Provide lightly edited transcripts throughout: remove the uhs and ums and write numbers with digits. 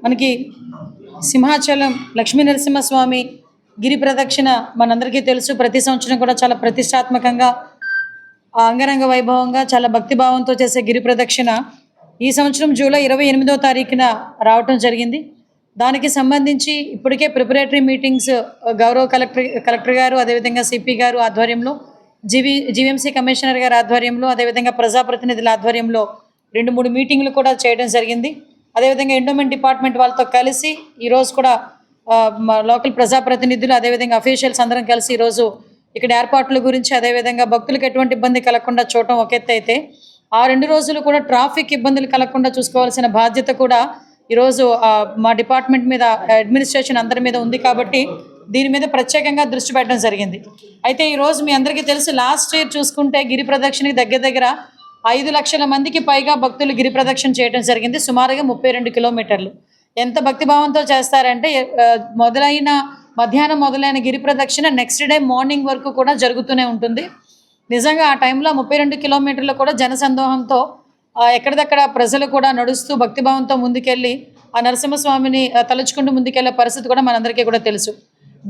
మనకి సింహాచలం లక్ష్మీ నరసింహస్వామి గిరి ప్రదక్షిణ మనందరికీ తెలుసు. ప్రతి సంవత్సరం కూడా చాలా ప్రతిష్టాత్మకంగా అంగరంగ వైభవంగా చాలా భక్తిభావంతో చేసే గిరి ప్రదక్షిణ ఈ సంవత్సరం జూలై 28వ తారీఖున రావటం జరిగింది. దానికి సంబంధించి ఇప్పటికే ప్రిపరేటరీ మీటింగ్స్ గౌరవ కలెక్టర్ గారు, అదేవిధంగా సిపి గారు ఆధ్వర్యంలో, జీవీఎంసీ కమిషనర్ గారి ఆధ్వర్యంలో, అదేవిధంగా ప్రజాప్రతినిధుల ఆధ్వర్యంలో 2-3 మీటింగ్లు కూడా చేయడం జరిగింది. అదేవిధంగా ఎండోమెంట్ డిపార్ట్మెంట్ వాళ్ళతో కలిసి ఈరోజు కూడా లోకల్ ప్రజాప్రతినిధులు, అదేవిధంగా అఫీషియల్స్ అందరం కలిసి ఈరోజు ఇక్కడ ఏర్పాట్ల గురించి, అదేవిధంగా భక్తులకు ఎటువంటి ఇబ్బంది కలగకుండా చూడటం ఒక ఎత్తు అయితే, ఆ 2 రోజులు కూడా ట్రాఫిక్ ఇబ్బందులు కలగకుండా చూసుకోవాల్సిన బాధ్యత కూడా ఈరోజు మా డిపార్ట్మెంట్ మీద, అడ్మినిస్ట్రేషన్ అందరి మీద ఉంది. కాబట్టి దీని మీద ప్రత్యేకంగా దృష్టి పెట్టడం జరిగింది. అయితే ఈరోజు మీ అందరికీ తెలుసు, లాస్ట్ ఇయర్ చూసుకుంటే గిరి ప్రదక్షిణకి దగ్గర 5 లక్షల మందికి పైగా భక్తులు గిరి ప్రదక్షిణ చేయడం జరిగింది. సుమారుగా 32 కిలోమీటర్లు. ఎంత భక్తిభావంతో చేస్తారంటే మధ్యాహ్నం మొదలైన గిరి ప్రదక్షిణ నెక్స్ట్ డే మార్నింగ్ వరకు కూడా జరుగుతూనే ఉంటుంది. నిజంగా ఆ టైంలో 32 కిలోమీటర్లు కూడా జనసందోహంతో ఎక్కడిదక్కడ ప్రజలు కూడా నడుస్తూ భక్తిభావంతో ముందుకెళ్ళి ఆ నరసింహస్వామిని తలుచుకుంటూ ముందుకెళ్లే పరిస్థితి కూడా మనందరికీ కూడా తెలుసు.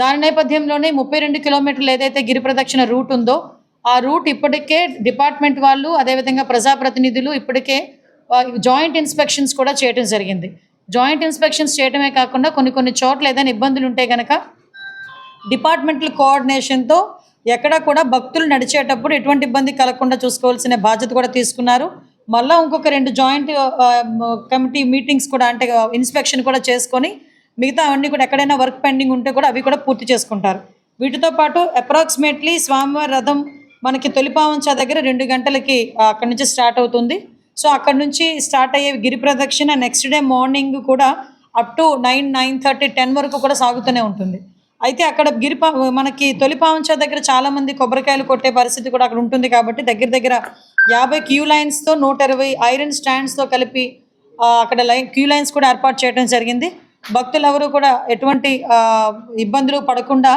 దాని నేపథ్యంలోనే 32 కిలోమీటర్లు ఏదైతే గిరి ప్రదక్షిణ రూట్ ఉందో ఆ రూట్ ఇప్పటికే డిపార్ట్మెంట్ వాళ్ళు, అదేవిధంగా ప్రజాప్రతినిధులు ఇప్పటికే జాయింట్ ఇన్స్పెక్షన్స్ కూడా చేయడం జరిగింది. జాయింట్ ఇన్స్పెక్షన్స్ చేయడమే కాకుండా కొన్ని చోట్ల ఏదైనా ఇబ్బందులు ఉంటే కనుక డిపార్ట్మెంటల్ కోఆర్డినేషన్తో ఎక్కడ కూడా భక్తులు నడిచేటప్పుడు ఎటువంటి ఇబ్బంది కలగకుండా చూసుకోవాల్సిన బాధ్యత కూడా తీసుకున్నారు. మళ్ళీ ఇంకొక 2 జాయింట్ కమిటీ మీటింగ్స్ కూడా, అంటే ఇన్స్పెక్షన్ కూడా చేసుకొని మిగతా అవన్నీ కూడా ఎక్కడైనా వర్క్ పెండింగ్ ఉంటే కూడా అవి కూడా పూర్తి చేసుకుంటారు. వీటితో పాటు అప్రాక్సిమేట్లీ స్వామివారి రథం మనకి తొలిపావంచ దగ్గర 2 గంటలకి అక్కడి నుంచి స్టార్ట్ అవుతుంది. సో అక్కడ నుంచి స్టార్ట్ అయ్యే గిరి ప్రదక్షిణ నెక్స్ట్ డే మార్నింగ్ కూడా అప్ టు 9:30, 10 వరకు కూడా సాగుతూనే ఉంటుంది. అయితే అక్కడ మనకి తొలిపావంచ దగ్గర చాలామంది కొబ్బరికాయలు కొట్టే పరిస్థితి కూడా అక్కడ ఉంటుంది. కాబట్టి దగ్గర 50 క్యూ లైన్స్తో 120 ఐరన్ స్టాండ్స్తో కలిపి అక్కడ క్యూ లైన్స్ కూడా ఏర్పాటు చేయడం జరిగింది. భక్తులు ఎవరు కూడా ఎటువంటి ఇబ్బందులు పడకుండా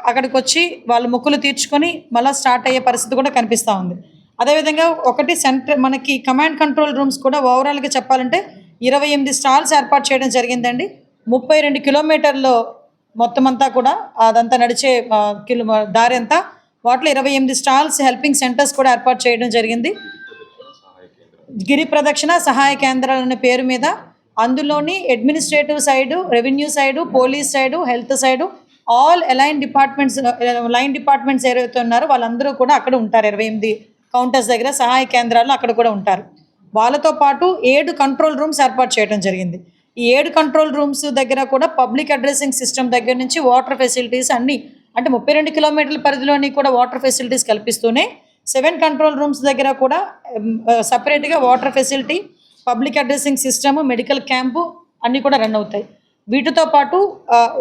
అక్కడికి వచ్చి వాళ్ళు మొక్కులు తీర్చుకొని మళ్ళీ స్టార్ట్ అయ్యే పరిస్థితి కూడా కనిపిస్తూ ఉంది. అదేవిధంగా ఒకటి మనకి కమాండ్ కంట్రోల్ రూమ్స్ కూడా ఓవరాల్గా చెప్పాలంటే 28 స్టాల్స్ ఏర్పాటు చేయడం జరిగిందండి. 32 కిలోమీటర్లు మొత్తం అంతా కూడా అదంతా నడిచే దారి అంతా వాటిలో 28 స్టాల్స్, హెల్పింగ్ సెంటర్స్ కూడా ఏర్పాటు చేయడం జరిగింది. గిరి ప్రదక్షిణ సహాయ కేంద్రాలు అనే పేరు మీద అందులోని administrative side, revenue side, police side, health side, all line departments ఏవైతే ఉన్నారో వాళ్ళందరూ కూడా అక్కడ ఉంటారు. 28 కౌంటర్స్ దగ్గర సహాయ కేంద్రాలు అక్కడ కూడా ఉంటారు. వాళ్ళతో పాటు 7 కంట్రోల్ రూమ్స్ ఏర్పాటు చేయడం జరిగింది. ఈ 7 కంట్రోల్ రూమ్స్ దగ్గర కూడా పబ్లిక్ అడ్రసింగ్ సిస్టమ్ దగ్గర నుంచి వాటర్ ఫెసిలిటీస్ అన్నీ, అంటే 32 కిలోమీటర్ల పరిధిలోని కూడా వాటర్ ఫెసిలిటీస్ కల్పిస్తూనే 7 కంట్రోల్ రూమ్స్ దగ్గర కూడా సపరేట్గా water facility, public addressing system, medical camp అన్నీ కూడా రన్ అవుతాయి. వీటితో పాటు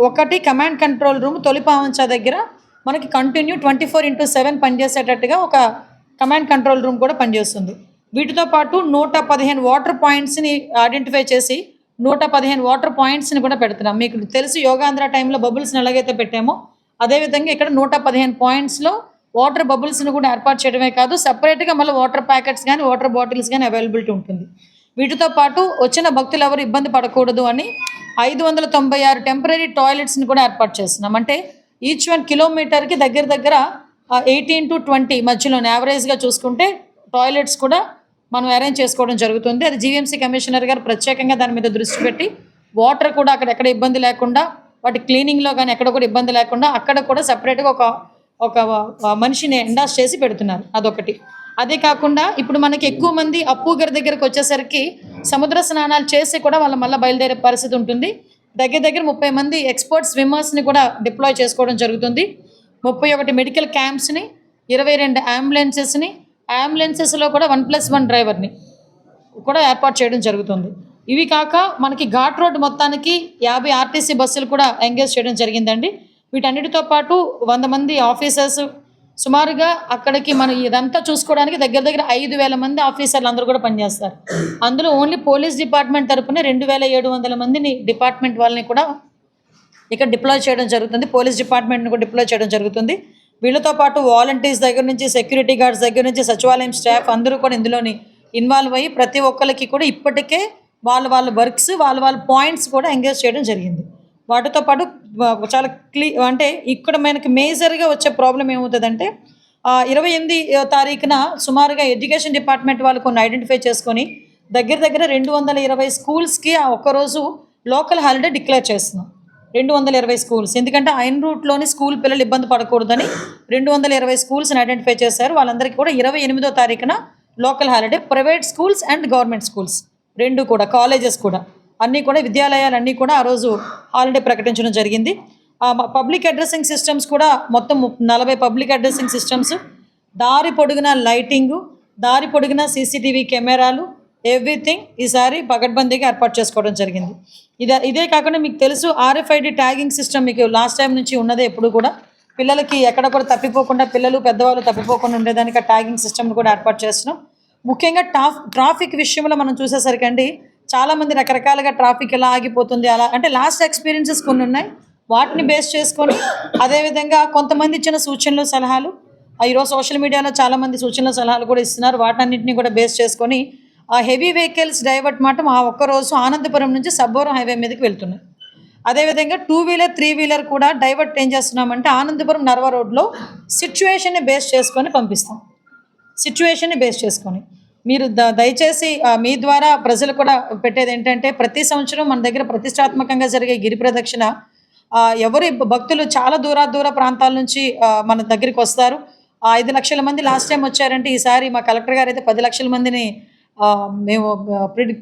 ఒకటి కమాండ్ కంట్రోల్ రూమ్ తొలిపావంచ దగ్గర మనకి కంటిన్యూ 24/7 పనిచేసేటట్టుగా ఒక కమాండ్ కంట్రోల్ రూమ్ కూడా పనిచేస్తుంది. వీటితో పాటు 115 వాటర్ పాయింట్స్ని ఐడెంటిఫై చేసి 115 వాటర్ పాయింట్స్ని కూడా పెడుతున్నాం. మీకు తెలుసు యోగాంధ్ర టైంలో బబుల్స్ని ఎలాగైతే పెట్టామో అదేవిధంగా ఇక్కడ 115 పాయింట్స్లో వాటర్ బబుల్స్ని కూడా ఏర్పాటు చేయడమే కాదు, సపరేట్గా మళ్ళీ వాటర్ ప్యాకెట్స్ కానీ వాటర్ బాటిల్స్ కానీ అవైలబిలిటీ ఉంటుంది. వీటితో పాటు వచ్చిన భక్తులు ఎవరు ఇబ్బంది పడకూడదు అని 596 టెంపరీ టాయిలెట్స్ని కూడా ఏర్పాటు చేస్తున్నాం. అంటే ఈచ్ 1 కిలోమీటర్కి దగ్గర 18 to 20 మధ్యలో యావరేజ్గా చూసుకుంటే టాయిలెట్స్ కూడా మనం అరేంజ్ చేసుకోవడం జరుగుతుంది. అది జీవీఎంసీ కమిషనర్ గారు ప్రత్యేకంగా దాని మీద దృష్టి పెట్టి వాటర్ కూడా అక్కడ ఇబ్బంది లేకుండా, వాటి క్లీనింగ్లో కానీ ఎక్కడ కూడా ఇబ్బంది లేకుండా అక్కడ కూడా సపరేట్గా ఒక మనిషిని ఎండాస్ చేసి పెడుతున్నారు. అదొకటి. అదే కాకుండా ఇప్పుడు మనకి ఎక్కువ మంది అప్పు గారి దగ్గరకు వచ్చేసరికి సముద్ర స్నానాలు చేసి కూడా వాళ్ళ మళ్ళీ బయలుదేరే పరిస్థితి ఉంటుంది. దగ్గర 30 మంది ఎక్స్పర్ట్ స్విమ్మర్స్ని కూడా డిప్లాయ్ చేసుకోవడం జరుగుతుంది. 31 మెడికల్ క్యాంప్స్ని, 22 అంబులెన్సెస్లో కూడా 1+1 డ్రైవర్ని కూడా ఏర్పాటు చేయడం జరుగుతుంది. ఇవి కాక మనకి ఘాట్ రోడ్ మొత్తానికి 50 ఆర్టీసీ బస్సులు కూడా ఎంగేజ్ చేయడం జరిగిందండి. వీటన్నిటితో పాటు 100 మంది ఆఫీసర్స్, సుమారుగా అక్కడికి మనం ఇదంతా చూసుకోవడానికి దగ్గర 5,000 మంది ఆఫీసర్లు అందరూ కూడా పనిచేస్తారు. అందులో ఓన్లీ పోలీస్ డిపార్ట్మెంట్ తరపున 2,700 మందిని డిపార్ట్మెంట్ వాళ్ళని కూడా ఇక్కడ డిప్లాయ్ చేయడం జరుగుతుంది. పోలీస్ డిపార్ట్మెంట్ని కూడా డిప్లాయ్ చేయడం జరుగుతుంది. వీళ్ళతో పాటు వాలంటీర్స్ దగ్గర నుంచి, సెక్యూరిటీ గార్డ్స్ దగ్గర నుంచి, సచివాలయం స్టాఫ్ అందరూ కూడా ఇందులోని ఇన్వాల్వ్ అయ్యి ప్రతి ఒక్కరికి కూడా ఇప్పటికే వాళ్ళ వర్క్స్ వాళ్ళ పాయింట్స్ కూడా ఎంగేజ్ చేయడం జరిగింది. వాటితో పాటు చాలా అంటే ఇక్కడ మనకి మేజర్గా వచ్చే ప్రాబ్లం ఏమవుతుందంటే 28 తారీఖున సుమారుగా ఎడ్యుకేషన్ డిపార్ట్మెంట్ వాళ్ళు కొన్ని ఐడెంటిఫై చేసుకొని దగ్గర 220 స్కూల్స్కి ఆ ఒక్కరోజు లోకల్ హాలిడే డిక్లేర్ చేస్తున్నాం. 220 స్కూల్స్, ఎందుకంటే ఐన్ రూట్లోని స్కూల్ పిల్లలు ఇబ్బంది పడకూడదని 220 స్కూల్స్ని ఐడెంటిఫై చేశారు. వాళ్ళందరికీ కూడా 28వ తారీఖున local holiday. Private schools and government schools రెండు కూడా, కాలేజెస్ కూడా అన్నీ కూడా, విద్యాలయాలన్నీ కూడా ఆ రోజు హాలిడే ప్రకటించడం జరిగింది. పబ్లిక్ అడ్రసింగ్ సిస్టమ్స్ కూడా మొత్తం 40 పబ్లిక్ అడ్రసింగ్ సిస్టమ్స్, దారి పొడుగున లైటింగు, దారి పొడుగున సీసీటీవీ కెమెరాలు, ఎవ్రీథింగ్ ఈసారి పకడ్బందీగా ఏర్పాటు చేసుకోవడం జరిగింది. ఇదే కాకుండా మీకు తెలుసు RFID ట్యాగింగ్ సిస్టమ్ మీకు లాస్ట్ టైం నుంచి ఉన్నదే. ఎప్పుడు కూడా పిల్లలకి ఎక్కడ కూడా తప్పిపోకుండా, పిల్లలు పెద్దవాళ్ళు తప్పిపోకుండా ఉండేదానికి ఆ ట్యాగింగ్ సిస్టమ్ కూడా ఏర్పాటు చేస్తున్నాం. ముఖ్యంగా ట్రాఫిక్ విషయంలో మనం చూసేసరికి అండి, చాలామంది రకరకాలుగా ట్రాఫిక్ ఎలా ఆగిపోతుంది అలా అంటే లాస్ట్ ఎక్స్పీరియన్సెస్ కొన్ని ఉన్నాయి, వాటిని బేస్ చేసుకొని అదేవిధంగా కొంతమంది ఇచ్చిన సూచనలు సలహాలు, ఈరోజు సోషల్ మీడియాలో చాలామంది సూచనలు సలహాలు కూడా ఇస్తున్నారు, వాటన్నింటినీ కూడా బేస్ చేసుకొని హెవీ వెహికల్స్ డైవర్ట్ మాట ఆ ఒక్కరోజు ఆనందపురం నుంచి సబ్బవరం హైవే మీదకి వెళ్తున్నాయి. అదేవిధంగా 2 వీలర్ 3 వీలర్ కూడా డైవర్ట్ ఏం చేస్తున్నామంటే ఆనందపురం నర్వ రోడ్లో సిచ్యువేషన్ని బేస్ చేసుకొని పంపిస్తాం. సిచ్యువేషన్ని బేస్ చేసుకొని మీరు దయచేసి మీ ద్వారా ప్రజలు కూడా పెట్టేది ఏంటంటే, ప్రతి సంవత్సరం మన దగ్గర ప్రతిష్టాత్మకంగా జరిగే గిరి ప్రదక్షిణ ఎవరి భక్తులు చాలా దూర ప్రాంతాల నుంచి మన దగ్గరికి వస్తారు. 5 లక్షల మంది లాస్ట్ టైం వచ్చారంటే, ఈసారి మా కలెక్టర్ గారు అయితే 10 లక్షల మందిని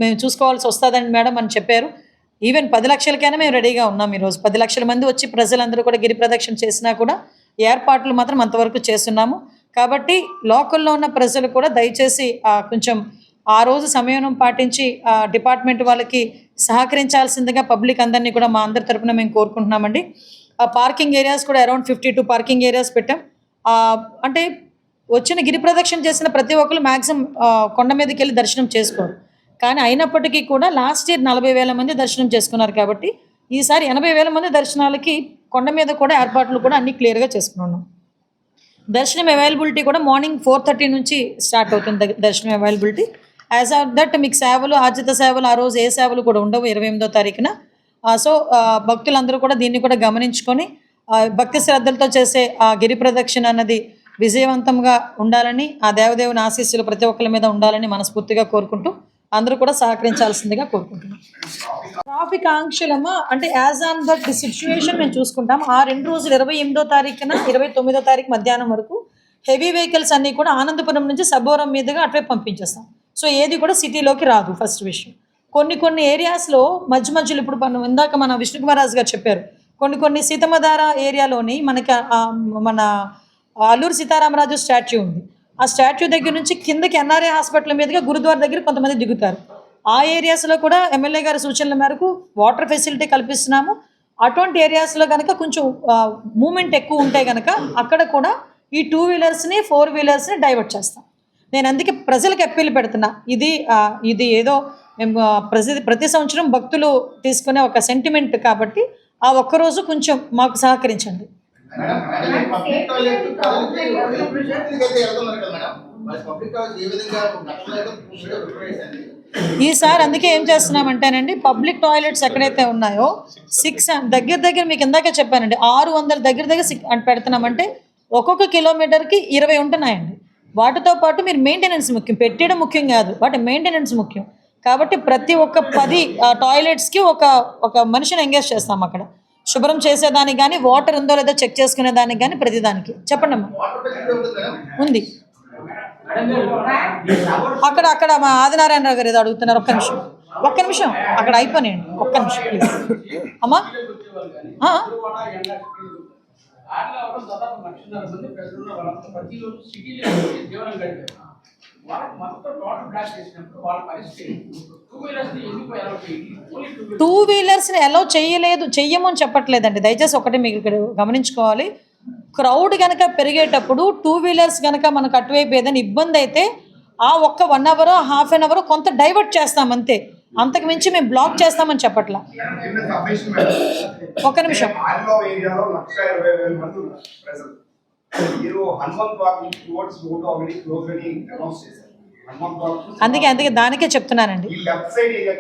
మేము చూసుకోవాల్సి వస్తుందండి మేడం అని చెప్పారు. ఈవెన్ 10 లక్షలకైనా మేము రెడీగా ఉన్నాం. ఈరోజు 10 లక్షల మంది వచ్చి ప్రజలందరూ కూడా గిరి ప్రదక్షిణ చేసినా కూడా ఏర్పాట్లు మాత్రం అంతవరకు చేస్తున్నాము. కాబట్టి లోకల్లో ఉన్న ప్రజలు కూడా దయచేసి కొంచెం ఆ రోజు సమయం పాటించి డిపార్ట్మెంట్ వాళ్ళకి సహకరించాల్సిందిగా పబ్లిక్ అందరినీ కూడా మా అందరి తరపున మేము కోరుకుంటున్నామండి. పార్కింగ్ ఏరియాస్ కూడా అరౌండ్ 52 పార్కింగ్ ఏరియాస్ పెట్టాం. అంటే వచ్చిన గిరి ప్రదక్షిణ చేసిన ప్రతి ఒక్కరు మ్యాక్సిమం కొండ మీదకి వెళ్ళి దర్శనం చేసుకోరు. కానీ అయినప్పటికీ కూడా లాస్ట్ ఇయర్ 40,000 మంది దర్శనం చేసుకున్నారు. కాబట్టి ఈసారి 80,000 మంది దర్శనాలకి కొండ మీద కూడా ఏర్పాట్లు కూడా అన్నీ క్లియర్గా చేసుకున్నాం. దర్శనం అవైలబిలిటీ కూడా మార్నింగ్ 4:30 నుంచి స్టార్ట్ అవుతుంది దర్శనం అవైలబిలిటీ. యాజ్ ఆఫ్ దట్ మీకు సేవలు, ఆర్జిత సేవలు ఆ రోజు ఏ సేవలు కూడా ఉండవు 28వ తారీఖున. సో భక్తులందరూ కూడా దీన్ని కూడా గమనించుకొని భక్తి శ్రద్ధలతో చేసే ఆ గిరి ప్రదక్షిణ అన్నది విజయవంతంగా ఉండాలని, ఆ దేవదేవుని ఆశీస్సులు ప్రతి ఒక్కరి మీద ఉండాలని మనస్ఫూర్తిగా కోరుకుంటూ అందరూ కూడా సహకరించాల్సిందిగా కోరుకుంటున్నాం. ట్రాఫిక్ ఆంక్షలమా అంటే యాజ్ ఆన్ దట్ సిచ్యువేషన్ మేము చూసుకుంటాం. ఆ 2 రోజులు 28వ తారీఖున 29వ తారీఖు మధ్యాహ్నం వరకు హెవీ వెహికల్స్ అన్నీ కూడా ఆనందపురం నుంచి సబ్బవరం మీదుగా అటువైపు పంపించేస్తాం. సో ఏది కూడా సిటీలోకి రాదు. ఫస్ట్ విషయం, కొన్ని ఏరియాస్లో మధ్యలో ఇప్పుడు ఇందాక మన విష్ణుకుమారాజు గారు చెప్పారు, కొన్ని సీతమ్మధార ఏరియాలోని మనకి మన అల్లూరు సీతారామరాజు స్టాచ్యూ ఉంది. ఆ స్టాచ్యూ దగ్గర నుంచి కిందకి NRA హాస్పిటల్ మీదుగా గురుద్వార దగ్గర కొంతమంది దిగుతారు. ఆ ఏరియాస్లో కూడా ఎమ్మెల్యే గారి సూచనల మేరకు వాటర్ ఫెసిలిటీ కల్పిస్తున్నాము. అటువంటి ఏరియాస్లో కనుక కొంచెం మూమెంట్ ఎక్కువ ఉంటే కనుక అక్కడ కూడా ఈ 2 వీలర్స్ని 4 వీలర్స్ని డైవర్ట్ చేస్తాం. నేను అందుకే ప్రజలకు అప్పీల్ పెడుతున్నా, ఇది ఏదో మేము ప్రతి సంవత్సరం భక్తులు తీసుకునే ఒక సెంటిమెంట్ కాబట్టి ఆ ఒక్కరోజు కొంచెం మాకు సహకరించండి. ఈసారి అందుకే ఏం చేస్తున్నామంటేనండి, పబ్లిక్ టాయిలెట్స్ ఎక్కడైతే ఉన్నాయో 6 దగ్గర మీకు ఇందాక చెప్పానండి, 600 దగ్గర పెడుతున్నామంటే ఒక్కొక్క కిలోమీటర్కి 20 ఉంటున్నాయండి. వాటితో పాటు మీరు మెయింటెనెన్స్ ముఖ్యం, పెట్టడం ముఖ్యం కాదు, వాటి మెయింటెనెన్స్ ముఖ్యం. కాబట్టి ప్రతి ఒక్క 10 టాయిలెట్స్కి ఒక మనిషిని ఎంగేజ్ చేస్తాం. అక్కడ శుభ్రం చేసేదానికి కానీ, వాటర్ ఉందో లేదో చెక్ చేసుకునేదానికి కానీ, ప్రతిదానికి. చెప్పండి అమ్మా. ఉంది అక్కడ మా ఆదినారాయణరావు గారు ఏదో అడుగుతున్నారు. ఒక్క నిమిషం అక్కడ అయిపోయినాయండి. ఒక్క నిమిషం ప్లీజ్ అమ్మా. టూ వీలర్స్ని అలౌ చెయ్యము అని చెప్పట్లేదండి. దయచేసి ఒకటి మీకు ఇక్కడ గమనించుకోవాలి, క్రౌడ్ కనుక పెరిగేటప్పుడు 2 వీలర్స్ కనుక మనకు అటువైపు ఏదైనా ఇబ్బంది అయితే ఆ ఒక్క 1 అవర్ హాఫ్ అన్ అవర్ కొంత డైవర్ట్ చేస్తాం అంతే, అంతకు మించి మేము బ్లాక్ చేస్తామని చెప్పట్లా. ఒక్క నిమిషం. అందుకే దానికే చెప్తున్నానండి. ఈ లెఫ్ట్ సైడ్ ఏరియా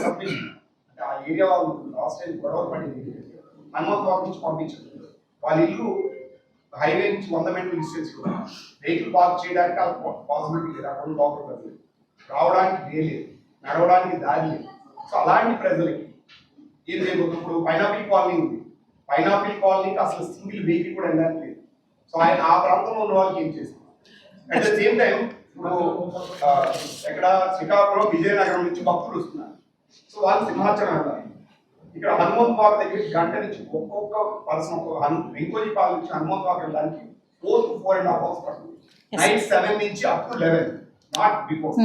సబ్మిషన్ అంటే ఆ ఏరియా వాళ్ళు లాస్ట్ టైం గొడవ పడింది, హనుమంతవాక్ నుంచి పంపించారు. వాళ్ళ ఇల్లు హైవే నుంచి 100 మీటర్ల డిస్టెన్స్ కూడా వెహికల్ పార్క్ చేయడానికి పాసిబిలిటీ లేదు, అక్కడ లోపల ప్రజలు రావడానికి లేదు, నడవడానికి దారి లేదు. సో అలాంటి ప్రజలకి ఏం చేయబోతుంది? ఇప్పుడు పైనాపిల్ కాలనీ ఉంది, పైనాపిల్ కాలనీకి అసలు సింగిల్ వెహికల్ కూడా వెళ్ళడానికి లేదు. సో ఆయన ఆ ప్రాంతంలో ఉన్న వాళ్ళకి ఏం చేస్తారు? అట్ ద సేమ్ టైం ఇప్పుడు ఎక్కడ శ్రీకాకుళం విజయనగరం నుంచి భక్తులు వస్తున్నారు. సో వాళ్ళు సింహాచలం వెళ్ళాలి. ఇక్కడ హనుమంతవాక్ దగ్గర గంట నుంచి ఒక్కొక్క పర్సన్ వెంకోజీపాలెం నుంచి హనుమంతవాక్ వెళ్ళడానికి 4 to 4.5 hours పడుతుంది. నైట్ 7 నుంచి అప్ టు 11, నాట్ బిఫోర్.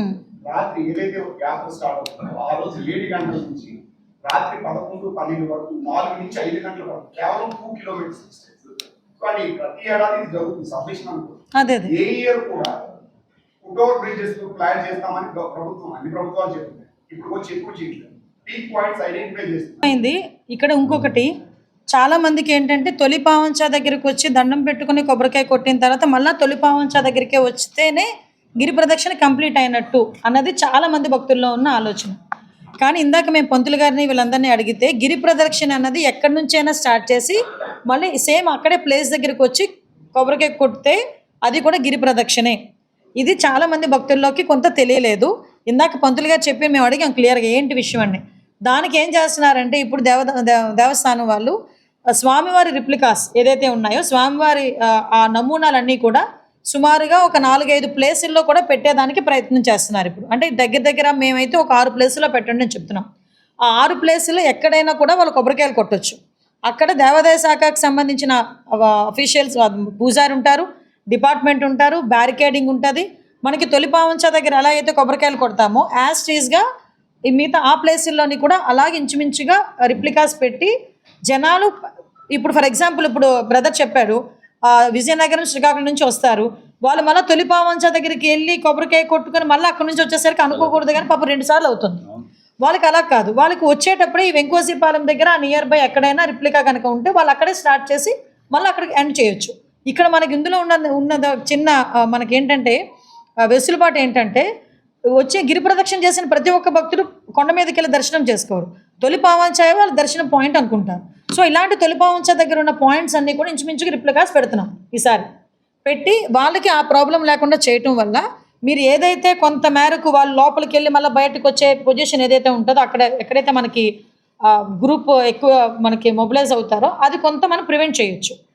రాత్రి ఏదైతే యాత్ర స్టార్ట్ అవుతుందో ఆ రోజు 7 గంటల నుంచి రాత్రి 11, 12 వరకు 4 నుంచి 5 గంటల వరకు కేవలం 2 kilometers డిస్టెన్స్. కానీ ప్రతి ఏడాది ఇది జరుగుతుంది సబ్మిషన్ అనుకో. ఏ ఇయర్ కూడా ఫుట్ఓవర్ బ్రిడ్జెస్ ప్లాన్ చేస్తామని ప్రభుత్వం అన్ని ప్రభుత్వాలు చెప్తున్నాయి. ఇప్పుడు వచ్చి ఎక్కువ చేయట్లేదు, పీక్ పాయింట్స్ ఐడెంటిఫై చేస్తుంది. ఇక్కడ ఇంకొకటి చాలా మందికి ఏంటంటే తొలి పావంచా దగ్గరికి వచ్చి దండం పెట్టుకుని కొబ్బరికాయ కొట్టిన తర్వాత మళ్ళీ తొలి పావంచా దగ్గరికే వస్తేనే గిరి ప్రదక్షిణ కంప్లీట్ అయినట్టు అన్నది చాలా మంది భక్తుల్లో ఉన్న ఆలోచన. కానీ ఇందాక మేము పంతులు గారిని వీళ్ళందరినీ అడిగితే గిరి ప్రదక్షిణ అన్నది ఎక్కడి నుంచైనా స్టార్ట్ చేసి మళ్ళీ సేమ్ అక్కడే ప్లేస్ దగ్గరికి వచ్చి కొబ్బరికాయ కొడితే అది కూడా గిరి ప్రదక్షిణే. ఇది చాలా మంది భక్తుల్లోకి కొంత తెలియలేదు. ఇందాక పంతులు గారు చెప్పి మేము అడిగాం క్లియర్గా ఏంటి విషయం అండి. దానికి ఏం చేస్తున్నారంటే ఇప్పుడు దేవస్థానం వాళ్ళు స్వామివారి రిప్లికాస్ ఏదైతే ఉన్నాయో స్వామివారి ఆ నమూనాలన్నీ కూడా సుమారుగా ఒక 4-5 ప్లేసుల్లో కూడా పెట్టేదానికి ప్రయత్నం చేస్తున్నారు ఇప్పుడు. అంటే దగ్గర మేమైతే ఒక 6 ప్లేసుల్లో పెట్టండి అని చెప్తున్నాం. ఆ 6 ప్లేసుల్లో ఎక్కడైనా కూడా వాళ్ళు కొబ్బరికాయలు కొట్టొచ్చు. అక్కడ దేవాదాయ శాఖకు సంబంధించిన అఫీషియల్స్ పూజారి ఉంటారు, డిపార్ట్మెంట్ ఉంటారు, బ్యారికేడింగ్ ఉంటుంది. మనకి తొలి పావంచా దగ్గర ఎలా అయితే కొబ్బరికాయలు కొడతామో యాజ్ టీజ్గా ఈ మిగతా ఆ ప్లేసుల్లోని కూడా అలాగే ఇంచుమించుగా రిప్లికాస్ పెట్టి జనాలు ఇప్పుడు ఫర్ ఎగ్జాంపుల్ ఇప్పుడు బ్రదర్ చెప్పారు విజయనగరం శ్రీకాకుళం నుంచి వస్తారు, వాళ్ళు మళ్ళీ తొలి పావంచా దగ్గరికి వెళ్ళి కొబ్బరికాయ కొట్టుకొని మళ్ళీ అక్కడి నుంచి వచ్చేసరికి అనుకోకూడదు కానీ పాపం 2 సార్లు అవుతుంది. వాళ్ళకి అలా కాదు, వాళ్ళకి వచ్చేటప్పుడే ఈ వెంకోజీపాలెం దగ్గర నియర్ బై ఎక్కడైనా రిప్లికా కనుక ఉంటే వాళ్ళు అక్కడే స్టార్ట్ చేసి మళ్ళీ అక్కడికి ఎండ్ చేయొచ్చు. ఇక్కడ మనకి ఇందులో ఉన్న చిన్న మనకేంటంటే వెసులుబాటు ఏంటంటే వచ్చి గిరి ప్రదక్షిణ చేసిన ప్రతి ఒక్క భక్తుడు కొండ మీదకి వెళ్ళి దర్శనం చేసుకోరు. తొలి పావంచా వాళ్ళ దర్శనం పాయింట్ అనుకుంటారు. సో ఇలాంటి తొలి పావంచా దగ్గర ఉన్న పాయింట్స్ అన్నీ కూడా ఇంచుమించుగా రిప్లికాస్ పెడుతున్నాం ఈసారి పెట్టి వాళ్ళకి ఆ ప్రాబ్లం లేకుండా చేయటం వల్ల మీరు ఏదైతే కొంత మేరకు వాళ్ళు లోపలికి వెళ్ళి మళ్ళీ బయటకు వచ్చే పొజిషన్ ఏదైతే ఉంటుందో అక్కడ ఎక్కడైతే మనకి గ్రూప్ ఎక్కువ మనకి మొబిలైజ్ అవుతారో అది కొంత మనం ప్రివెంట్ చేయొచ్చు.